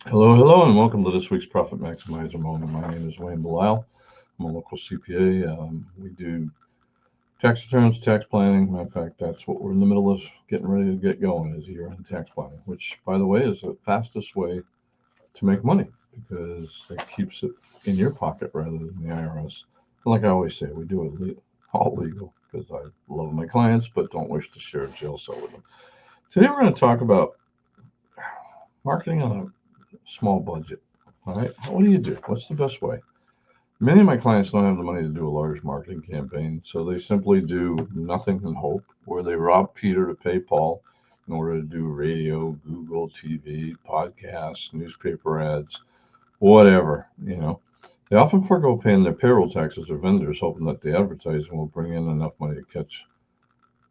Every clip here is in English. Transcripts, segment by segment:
Hello, and welcome to this week's Profit Maximizer Moment. My name is Belisle. I'm a local CPA. We do tax returns, tax planning. Matter of fact, that's what we're in the middle of getting ready to get going is year-end tax planning, which, by the way, is the fastest way to make money because it keeps it in your pocket rather than the IRS. And like I always say, we do it all legal because I love my clients but don't wish to share a jail cell with them. Today, we're going to talk about marketing on a small budget. All right. What do you do? What's the best way? Many of my clients don't have the money to do a large marketing campaign, so they simply do nothing and hope, where they rob Peter to pay Paul in order to do radio, Google, TV, podcasts, newspaper ads, whatever. They often forego paying their payroll taxes or vendors, hoping that the advertising will bring in enough money to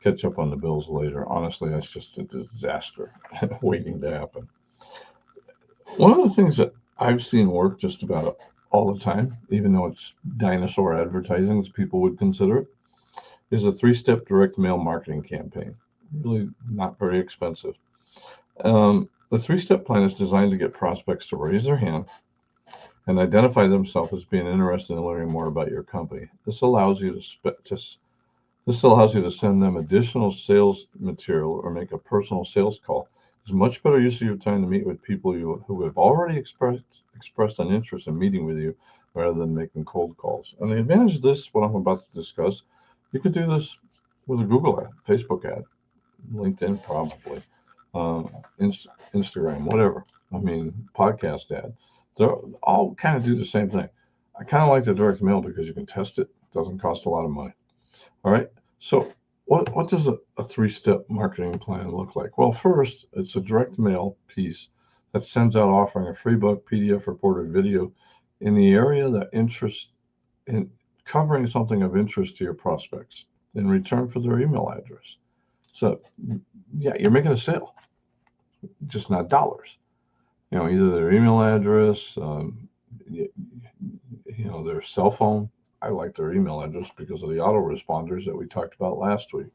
catch up on the bills later. Honestly, that's just a disaster waiting to happen. One of the things that I've seen work just about all the time, even though it's dinosaur advertising, as people would consider it, is a three-step direct mail marketing campaign. Really not very expensive. The three-step plan is designed to get prospects to raise their hand and identify themselves as being interested in learning more about your company. This allows you to send them additional sales material or make a personal sales call. It's much better use of your time to meet with people who have already expressed an interest in meeting with you rather than making cold calls. And the advantage of this, what I'm about to discuss, you could do this with a Google ad, Facebook ad, LinkedIn probably, uh, Instagram, whatever. I mean, podcast ad. They all kind of do the same thing. I kind of like the direct mail because you can test it. It doesn't cost a lot of money. All right. So, what does a three-step marketing plan look like? Well, first, it's a direct mail piece that sends out offering a free book, PDF report, or video in the area that interests in covering something of interest to your prospects in return for their email address. So, yeah, you're making a sale, just not dollars. Either their email address, you, their cell phone. I like their email address because of the autoresponders that we talked about last week.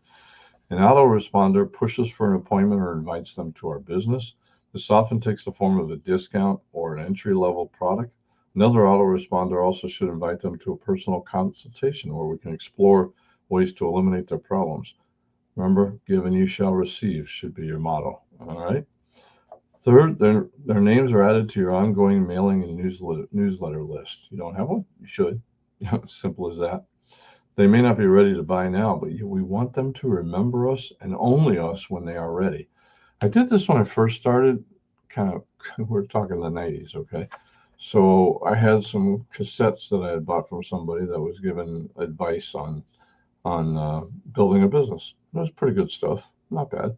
An autoresponder pushes for an appointment or invites them to our business. This often takes the form of a discount or an entry level product. Another autoresponder also should invite them to a personal consultation where we can explore ways to eliminate their problems. Remember, give and you shall receive should be your motto. All right. Third, their names are added to your ongoing mailing and newsletter list. You don't have one? You should. Simple as that. They may not be ready to buy now, but we want them to remember us and only us when they are ready. I did this when I first started, kind of, we're talking the 90s, okay? So I had some cassettes that I had bought from somebody that was giving advice on building a business. It was pretty good stuff, not bad.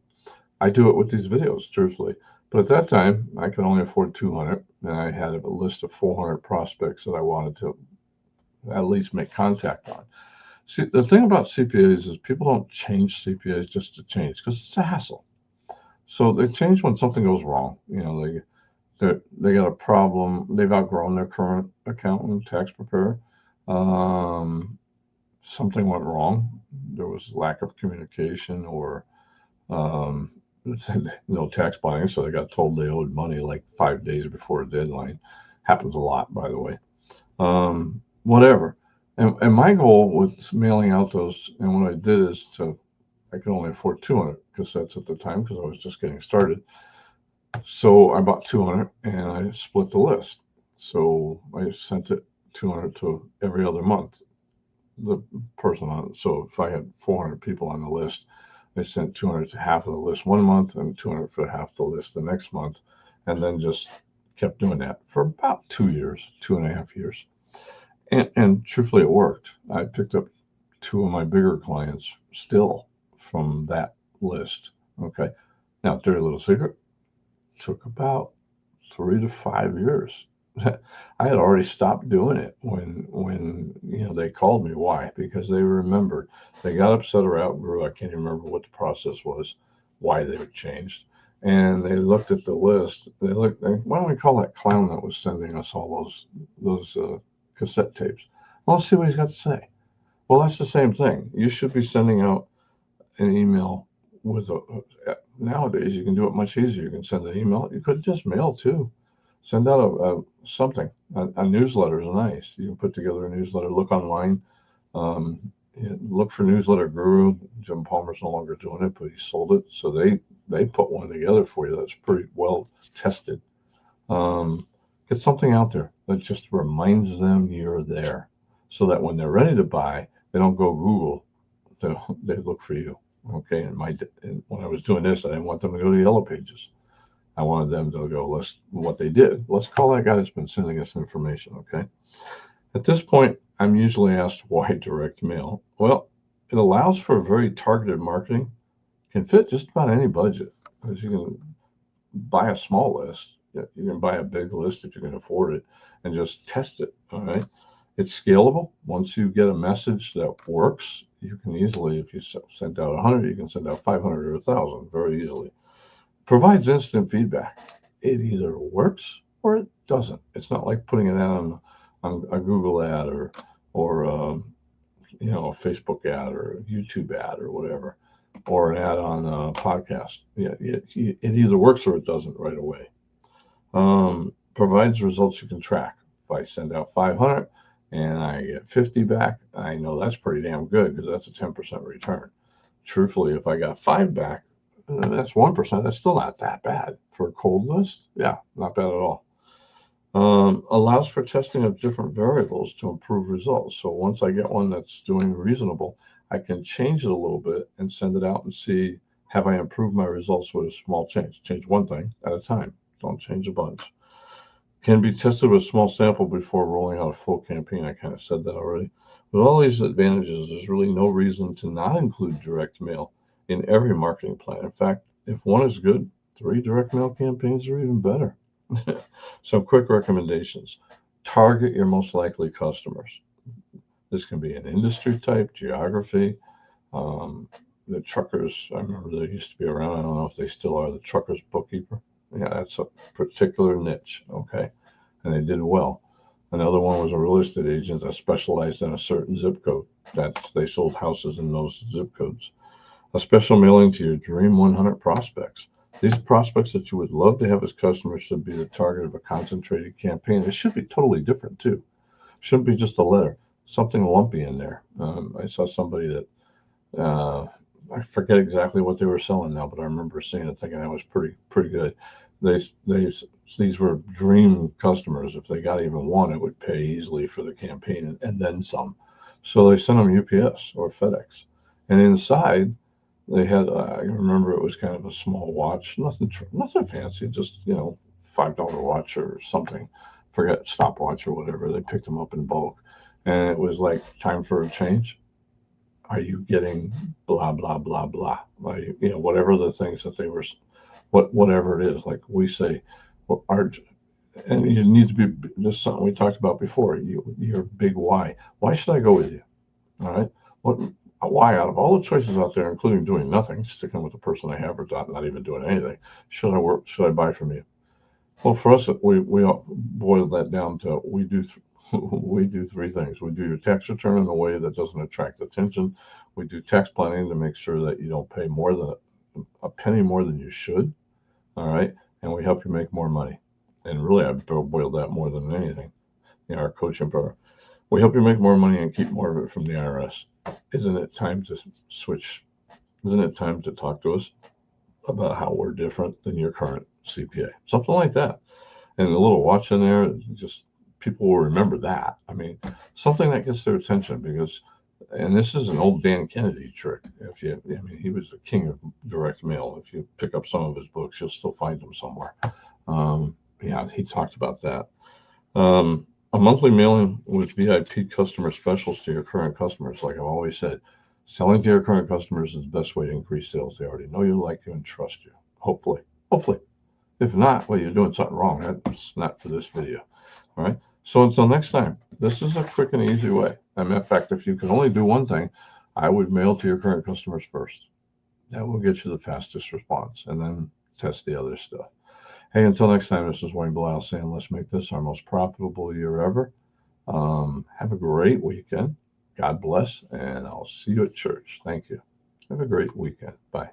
I do it with these videos, truthfully. But at that time, I could only afford 200, and I had a list of 400 prospects that I wanted to at least make contact on. See, the thing about CPAs is people don't change CPAs just to change because it's a hassle. So they change when something goes wrong. They got a problem. They've outgrown their current accountant, tax preparer. Um, Something went wrong. There was lack of communication or um, no tax planning, so they got told they owed money like 5 days before a deadline. Happens a lot, by the way. Whatever. And my goal with mailing out those, and what I did is I could only afford 200 cassettes at the time because I was just getting started. So I bought 200 and I split the list. So I sent it 200 to every other month. The person on it. So if I had 400 people on the list, I sent 200 to half of the list one month and 200 for half the list the next month, and then just kept doing that for about 2 years, 2.5 years. And truthfully, it worked. I picked up two of my bigger clients still from that list. Okay. Now, dirty little secret, took about 3 to 5 years. I had already stopped doing it when they called me. Why? Because they remembered. They got upset or outgrew. I can't even remember what the process was, why they were changed. And they looked at the list. Why don't we call that clown that was sending us all those cassette tapes? Well, let's see what he's got to say. Well, that's the same thing. You should be sending out an email with nowadays you can do it much easier. You can send an email. You could just mail too. Send out something. A newsletter is nice. You can put together a newsletter. Look online. Um, Look for Newsletter Guru. Jim Palmer's no longer doing it, but he sold it, so they put one together for you that's pretty well tested. Um, get something out there that just reminds them you're there, so that when they're ready to buy, they don't go Google. They look for you. Okay, and when I was doing this, I didn't want them to go to the Yellow Pages. I wanted them to go, what they did. Let's call that guy that's been sending us information. Okay. At this point, I'm usually asked why direct mail. Well, it allows for very targeted marketing, can fit just about any budget. Because you can buy a small list, you can buy a big list if you can afford it, and just test it. All right. It's scalable. Once you get a message that works, you can easily, if you send out 100, you can send out 500 or 1,000 very easily. Provides instant feedback. It either works or it doesn't. It's not like putting it on a Google ad or a Facebook ad or a YouTube ad or whatever, or an ad on a podcast. Yeah, it either works or it doesn't right away. Provides results you can track. If I send out 500 and I get 50 back, I know that's pretty damn good because that's a 10% return. Truthfully, if I got 5 back, that's 1%. That's still not that bad for a cold list. Yeah, not bad at all. Allows for testing of different variables to improve results. So once I get one that's doing reasonable, I can change it a little bit and send it out and see, have I improved my results with a small change? Change one thing at a time. Don't change a bunch. Can be tested with a small sample before rolling out a full campaign. I kind of said that already. With all these advantages, there's really no reason to not include direct mail in every marketing plan. In fact, if one is good, 3 direct mail campaigns are even better. Some quick recommendations. Target your most likely customers. This can be an industry type, geography. Um, the truckers, I remember they used to be around. I don't know if they still are. The truckers bookkeeper. Yeah, that's a particular niche. Okay. And they did well. Another one was a real estate agent that specialized in a certain zip code. They sold houses in those zip codes. A special mailing to your Dream 100 prospects. These prospects that you would love to have as customers should be the target of a concentrated campaign. It should be totally different too. Shouldn't be just a letter. Something lumpy in there. I saw somebody that I forget exactly what they were selling now, but I remember seeing it, thinking that was pretty good. They these were dream customers. If they got even one, it would pay easily for the campaign and then some. So they sent them UPS or FedEx, and inside they had, I remember it was kind of a small watch, nothing fancy, just $5 watch or something. Forget stopwatch or whatever. They picked them up in bulk, and it was like time for a change. Are you getting blah blah blah blah? Are whatever the things that they were, whatever it is. Like we say, our and you need to be, this is something we talked about before. Your big why. Why should I go with you? All right. What why out of all the choices out there, including doing nothing, sticking with the person I have, or not even doing anything, should I work? Should I buy from you? Well, for us, we boil that down to we do 3 things. We do your tax return in a way that doesn't attract attention. We do tax planning to make sure that you don't pay more than a penny more than you should. All right, and we help you make more money. And really, I boil that more than anything. Our coaching program. We help you make more money and keep more of it from the IRS. Isn't it time to switch? Isn't it time to talk to us about how we're different than your current CPA? Something like that. And the little watch in there, just people will remember that. I mean, something that gets their attention because, and this is an old Dan Kennedy trick. He was the king of direct mail. If you pick up some of his books, you'll still find them somewhere. He talked about that. A monthly mailing with VIP customer specials to your current customers. Like I've always said, selling to your current customers is the best way to increase sales. They already know you, like you, and trust you. Hopefully. If not, well, you're doing something wrong. That's not for this video. All right. So until next time, this is a quick and easy way. In fact, if you can only do one thing, I would mail to your current customers first. That will get you the fastest response, and then test the other stuff. Hey, until next time, this is Wayne Belisle saying, let's make this our most profitable year ever. Have a great weekend. God bless, and I'll see you at church. Thank you. Have a great weekend. Bye.